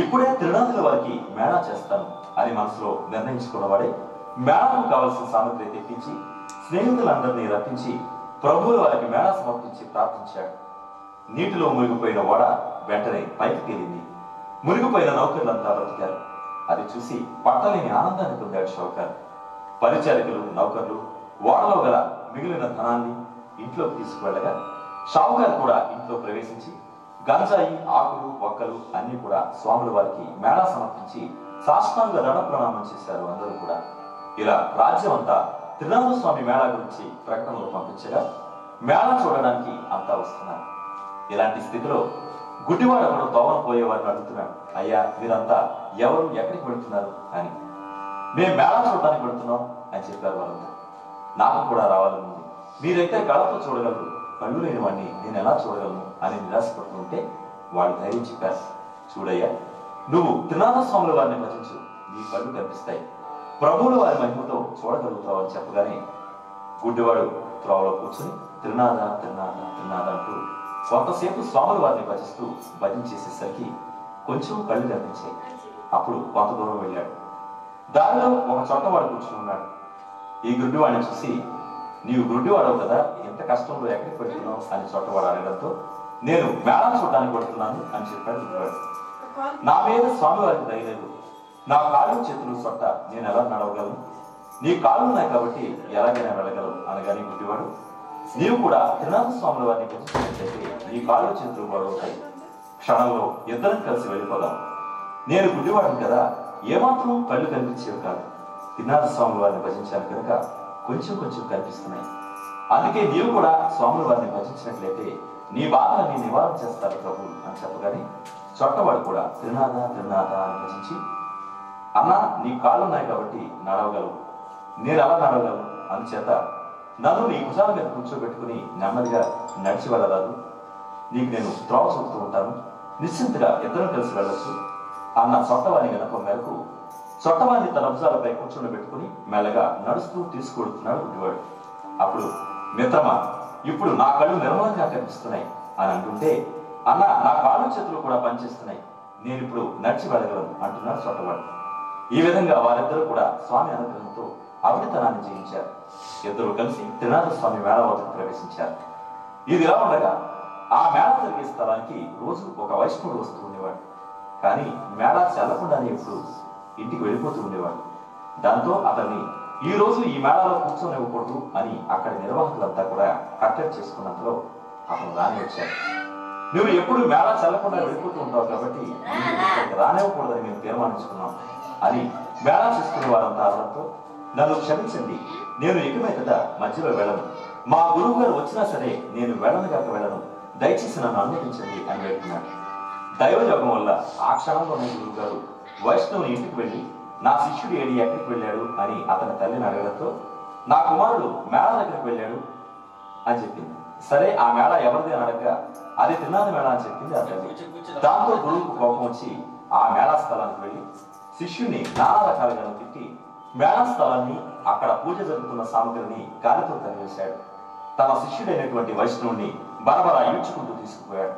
ఇప్పుడే త్రినాథుల వారికి మేళా చేస్తాను అని మనసులో నిర్ణయించుకున్నవాడే మేళాకు కావలసిన సామగ్రి తెప్పించి స్నేహితులందరినీ రప్పించి ప్రభువుల వారికి మేళా సమర్పించి ప్రార్థించాడు. నీటిలో మునిగిపోయిన ఓడ వెంటనే పైకి తేలింది. మునిగిపోయిన నౌకర్లంతా బ్రతికారు. అది చూసి పట్టలేని ఆనందాన్ని పొందాడు షావుకారు. పరిచారికలు, నౌకర్లు ఓడలో గల మిగిలిన ధనాన్ని ఇంట్లోకి తీసుకువెళ్ళగా షావుకారు కూడా ఇంట్లో ప్రవేశించి గంజాయి, ఆకులు, ఒక్కలు అన్ని కూడా స్వాముల వారికి మేళా సమర్పించి సాష్టాంగ దండ ప్రణామం చేశారు అందరూ కూడా. ఇలా రాజ్యం అంతా త్రినాథ స్వామి మేళా గురించి ప్రకటనలు పంపించగా మేళా చూడడానికి అంతా వస్తున్నారు. ఇలాంటి స్థితిలో గుడ్డివాడు ఒకడు తోవన పోయేవారిని అడుగుతున్నాడు, అయ్యా, మీరంతా ఎవరు, ఎక్కడికి వెళుతున్నారు అని. మేము మేళా చూడడానికి వెళుతున్నాం అని చెప్పారు వాళ్ళంతా. నాకు కూడా రావాలని ఉంది, మీరైతే కళ్ళతో చూడగలరు, కళ్ళు లేని వాడిని నేను ఎలా చూడగలను అని నిరాశపడుతుంటే వాళ్ళు ధైర్యం చెప్పారు, చూడయ్యా, నువ్వు త్రినాథ స్వాముల వారిని భజించు, నీ కళ్ళు కనిపిస్తాయి, ప్రభువుల వారి మహిమతో చూడగలుగుతావు అని చెప్పగానే గుడ్డివాడు త్రోవలో కూర్చుని త్రినాథ త్రినాథ త్రినాథ అంటూ కొంతసేపు స్వాముల వారిని భజిస్తూ భజించేసేసరికి కొంచెం కళ్ళు కనిపించాయి. అప్పుడు కొంత దూరం వెళ్ళాడు. దారిలో ఒక చోటవాడు కూర్చుని ఉన్నాడు. ఈ గుడ్డివాడిని చూసి, నీవు గుడ్డివాడవు కదా, ఎంత కష్టంలో ఎక్కడికి పెడుతున్నావు అని చోటవాడు అడగడంతో, నేను మేళా చూడడానికి పెడుతున్నాను అని చెప్పాడు గుడ్డివాడు. నా మీద స్వామివారికి దయలేదు, నా కాళ్ళు చేతులు సొట్ట నేను ఎలా నడవగలను, నీ కాళ్ళు ఉన్నాయి కాబట్టి ఎలాగైనా వెళ్ళగలవు అనగానే గుడ్డివాడు, నీవు కూడా త్రినాథ స్వాముల వారిని భజించినట్లయితే నీ కాళ్ళు చేతులు గొడవతాయి, క్షణంలో ఇద్దరం కలిసి వెళ్ళిపోదాం. నేను గుడ్డివాడిని కదా, ఏమాత్రం కళ్ళు కనిపించేవి కాదు, త్రినాథ స్వాముల వారిని భజించాను కనుక కొంచెం కొంచెం కనిపిస్తున్నాయి, అందుకే నీవు కూడా స్వాముల వారిని భజించినట్లయితే నీ బాధని నివారణ చేస్తారు ప్రభు అని చెప్పగానే చొట్టవాడు కూడా త్రినాథ త్రినాథ అని భజించి, అన్నా, నీ కాళ్ళు ఉన్నాయి కాబట్టి నడవగలవు, నేను ఎలా నడవగలను, అందుచేత నన్ను నీ భుజాల మీద కూర్చోబెట్టుకుని నెమ్మదిగా నడిచి వెళ్ళరాదు, నీకు నేను త్రోవ చూపుతూ ఉంటాను, నిశ్చింతగా ఇద్దరం కలిసి వెళ్ళొచ్చు అన్న చొట్టవాణి వినపం మేరకు చొట్టవాణి తన భుజాలపై కూర్చొని పెట్టుకుని మెల్లగా నడుస్తూ తీసుకువెడుతున్నాడు గుడ్డివాడు. అప్పుడు, మిత్రమా, ఇప్పుడు నా కళ్ళు నిర్మలంగా కనిపిస్తున్నాయి అని అంటుంటే, అన్న, నా కాళ్ళు చేతులు కూడా పనిచేస్తున్నాయి, నేను ఇప్పుడు నడిచి వెళ్ళగలను అంటున్నాడు చొట్టవాడు. ఈ విధంగా వారిద్దరూ కూడా స్వామి అనుగ్రహంతో అవిడితనాన్ని జయించారు. ఇద్దరు కలిసి త్రినాథ స్వామి మేళ వద్దకు ప్రవేశించారు. ఇది ఇలా ఉండగా ఆ మేళ జరిగే స్థలానికి రోజు ఒక వైష్ణవుడు వస్తూ ఉండేవాడు. కానీ మేళా చెల్లకుండానే ఎప్పుడు ఇంటికి వెళ్ళిపోతూ ఉండేవాడు. దాంతో అతన్ని ఈ రోజు ఈ మేళాలో కూర్చొనివ్వకూడదు అని అక్కడి నిర్వాహకులంతా కూడా కట్టడి చేసుకున్నంతలో అతను రాని వచ్చాడు. నువ్వు ఎప్పుడు మేళా చల్లకుండా వెళ్ళిపోతూ ఉంటావు కాబట్టి రానివ్వకూడదని మేము తీర్మానించుకున్నాం అని మేళా చేసుకునే వారంతా అనడంతో నన్ను క్షమించండి, నేను ఇక మీదట మధ్యలో వెళ్ళను. మా గురువు గారు వచ్చినా సరే నేను వెళ్ళను, దయచేసి నన్ను అనుమతించండి అని వేడుకున్నాడు. దైవయోగం వల్ల ఆ క్షణంలోనే గురువు గారు వైష్ణవుని ఇంటికి వెళ్ళి నా శిష్యుడు ఏడి ఎక్కడికి వెళ్ళాడు అని అతని తల్లిని అడగడంతో నా కుమారుడు మేళా దగ్గరికి వెళ్ళాడు అని చెప్పింది. సరే ఆ మేళా ఎవరిది అని అడగగా అది తిరునాథ మేళా అని చెప్పింది ఆ తల్లి. దాంతో గురువుకు కోపం వచ్చి ఆ మేళా స్థలానికి వెళ్ళి శిష్యుని నానా రకాలుగా తిట్టి మేళా స్థలాన్ని, అక్కడ పూజ జరుగుతున్న సామగ్రిని గాలితో తరివేశాడు. తమ శిష్యుడైనటువంటి వైష్ణవుని బరబరా ఈడ్చుకుంటూ తీసుకుపోయాడు.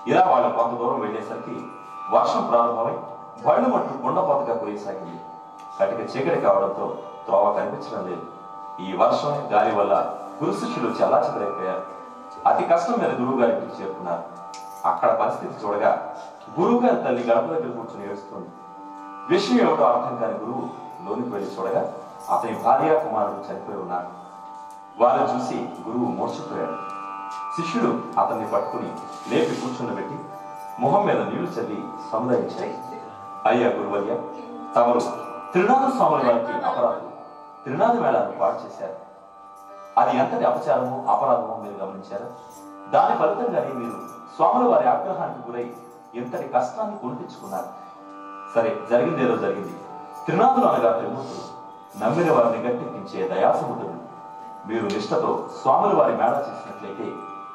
ఇలా వాళ్ళు కొంత దూరం వెళ్ళేసరికి వర్షం ప్రారంభమై బళ్ళు మట్టు గుండపోతగా కురియసాగింది. కటిక చీకటి కావడంతో త్రోవ కనిపించడం లేదు. ఈ వర్షం గాలి వల్ల గురు శిష్యులు చెల్లాచెదరైపోయారు. అతి కష్టం మీద గురువు గారి ఇంటికి చేరుకున్నారు. అక్కడ పరిస్థితి చూడగా గురువు గారి తల్లి గడప దగ్గర కూర్చొని ఏడుస్తుంది. విషయం ఏమిటో అర్థం కాని గురువు లోనికి వెళ్ళి చూడగా అతని భార్య కుమారుడు చనిపోయి ఉన్నారు. వారిని చూసి గురువు మూర్ఛపోయాడు. శిష్యుడు అతన్ని పట్టుకుని లేపి కూర్చుండబెట్టి మొహం మీద నీళ్లు చల్లి సముదాయించాయి. అయ్యా గురువయ్య, తమరు త్రినాథ స్వాముల వారికి అపరాధులు, త్రినాథ మేళాన్ని పాడు చేశారు. అది ఎంతటి అపచారమో అపరాధమో మీరు గమనించారా? దాని ఫలితంగానే మీరు స్వాముల వారి ఆగ్రహానికి గురై ఎంతటి కష్టాన్ని కొనిపించుకున్నారు. సరే, జరిగిందేదో జరిగింది. త్రినాథులు అనగా త్రిమూర్తులు, నమ్మిన వారిని గట్టెక్కించే దయాసముద్రులు. మీరు నిష్ఠతో స్వాముల వారి మేళా చేసినట్లయితే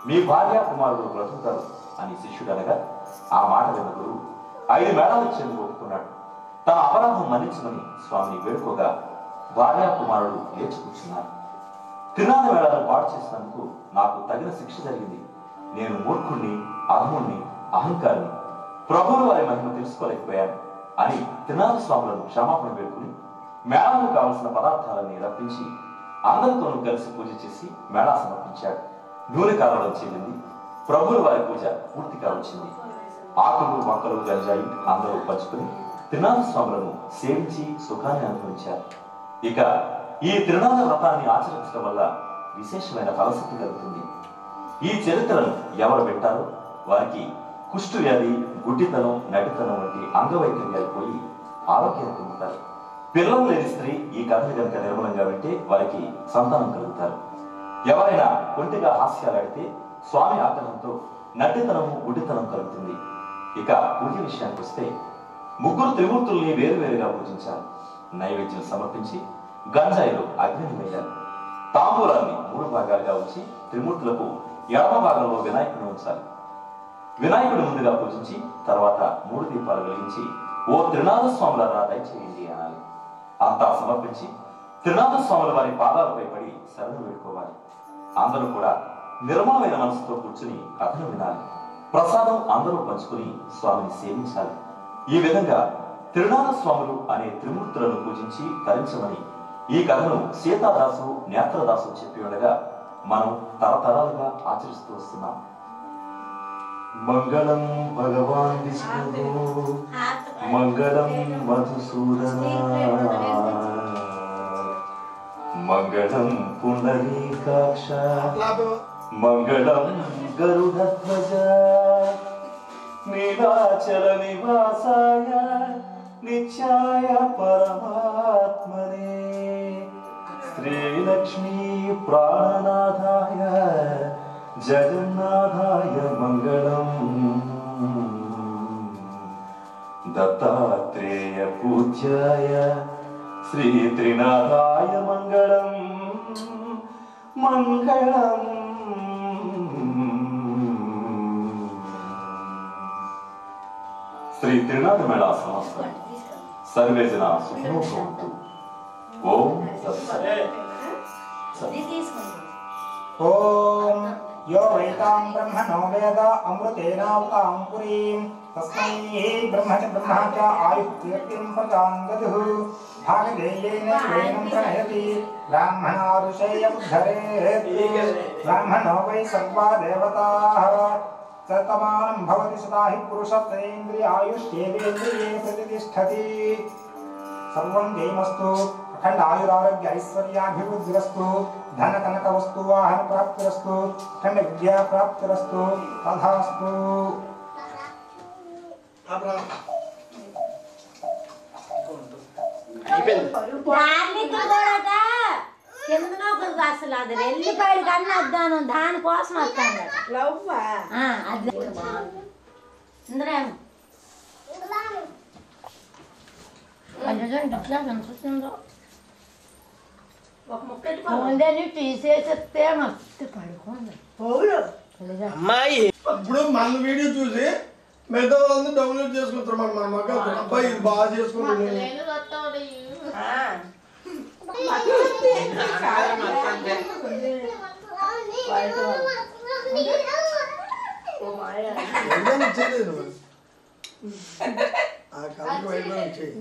మీ భార్య కుమారుడు బ్రతుకుతారు అని శిష్యుడు అనగా ఆ మాట విన్న గురువు 5 మేళాలు ఇచ్చేందుకు ఒప్పుకున్నాడు. తన అపరాధం మన్నించమని స్వామిని వేడుకోగా భార్య కుమారుడు లేచి కూర్చున్నారు. త్రినాథ మేళాలను పాడు చేసినందుకు నాకు తగిన శిక్ష జరిగింది. నేను మూర్ఖుణ్ణి, అహముణ్ణి, అహంకారిని, ప్రభువుల వారి మహిమ తెలుసుకోలేకపోయాను అని త్రినాథ స్వాములను క్షమాపణ వేడుకుని మేళాలకు కావలసిన పదార్థాలన్నీ రప్పించి అందరితోనూ కలిసి పూజ చేసి మేళా సమర్పించాడు. నూనె కాలడం చెల్లింది. ప్రభువుల వారి పూజ పూర్తిగా వచ్చింది. ఆకులు, మొక్కలు, గంజాయి అందరూ పంచుకుని త్రినాథ స్వాములను సేవించి సుఖాన్ని అనుభవించారు. ఇక ఈ త్రినాథ వ్రతాన్ని ఆచరించడం వల్ల విశేషమైన ఫలసిద్ధి కలుగుతుంది. ఈ చరిత్రను ఎవరు వింటారో వారికి కుష్టు వ్యాధి, గుడ్డితనం, నడితనం వంటి అంగవైకల్యాలు పోయి ఆరోగ్యం పొందుతారు. పిల్లలు లేని స్త్రీ ఈ కథను కనుక నిర్మలంగా వింటే వారికి సంతానం కలుగుతారు. ఎవరైనా కొంటిగా హాస్యాలాడితే స్వామి ఆగ్రహంతో నడ్డితనము, గుడ్డితనం కలుగుతుంది. ఇక పూజ విషయానికి వస్తే 3 త్రిమూర్తుల్ని వేరువేరుగా పూజించాలి. నైవేద్యం సమర్పించి గంజాయిలో అగ్నిని వేయాలి. తాంబూలాన్ని 3 భాగాలుగా ఉంచి త్రిమూర్తులకు ఎడమ భాగంలో వినాయకుడిని ఉంచాలి. వినాయకుడి ముందుగా పూజించి తర్వాత 3 దీపాలు వెలిగించి ఓ త్రినాథ స్వాములారా దయచేయండి అనాలి. అంతా సమర్పించి త్రినాథ స్వాముల వారి పాదాలపై పడి శరణు వేడుకోవాలి. అందరూ కూడా నిర్మలమైన మనసుతో కూర్చుని కథను వినాలి. ప్రసాదం అందరూ పంచుకుని స్వామిని సేవించాలి. ఈ విధంగా త్రినాథ స్వాములు అనే త్రిమూర్తులను పూజించి తరించమని ఈ కథను సీతాదాసు, నేత్రదాసు చెప్పి ఉండగా మనం తరతరాలుగా ఆచరిస్తూ వస్తున్నాం. మంగళం భగవాన్ విష్ణు, మంగళం మధుసూదన, మంగళం పుండరీకాక్ష, మంగళం గరుడధ్వజ, నీలాచల నివాసాయ నిత్యాయ పరమాత్మనే, శ్రీలక్ష్మీ ప్రాణనాథాయ జగన్నాథాయ మంగళం, దత్తాత్రేయ పూజ్యాయ శ్రీ త్రినాథాయ మంగళం, మంగళం. శ్రీ త్రినాథ మేళా సంవత్సరం సర్వే జనా సుఖినో భవంతు. ఓం తత్సత్. ఓం यो वैतां ब्रह्मणो वेद अमृतेनावतां पुरीं तस्मै ब्रह्म च ब्रह्मा च आयुः कीर्तिं प्रदां ददुः भागधेयेन वेनं प्रणयति ब्राह्मणा ऋषयमुद्धरेत् ब्राह्मणो वै सर्वा देवताः सतमानं भवति सदा हि पुरुषस्तेन्द्रियायुष्येवेन्द्रिये प्रतिष्ठति सर्वं जयमस्तु अखंड आयुरारोग्य ऐश्वर्याभिवृद्धिरस्तु धन कनक वस्तु वाहन प्राप्तिरस्तु अखंड विद्या प्राप्तिरस्तु तथास्तु కిందనో అసలు అది వెళ్ళిపోయాడు కానీ వద్దాను దానికోసం వస్తాను అది ఇంద్రేమో ఒక ముక్కని తీసేస్తే మస్తు పడుకోండి అమ్మాయి ఇప్పుడు మన వీడియో చూసి మిగతా వాళ్ళందరూ డౌన్లోడ్ చేసుకుంటారు మన మగ్గ అబ్బాయి ఇది బాగా చేసుకుంటుంది చేయలేదు ఆ కలకి వైపు వచ్చేది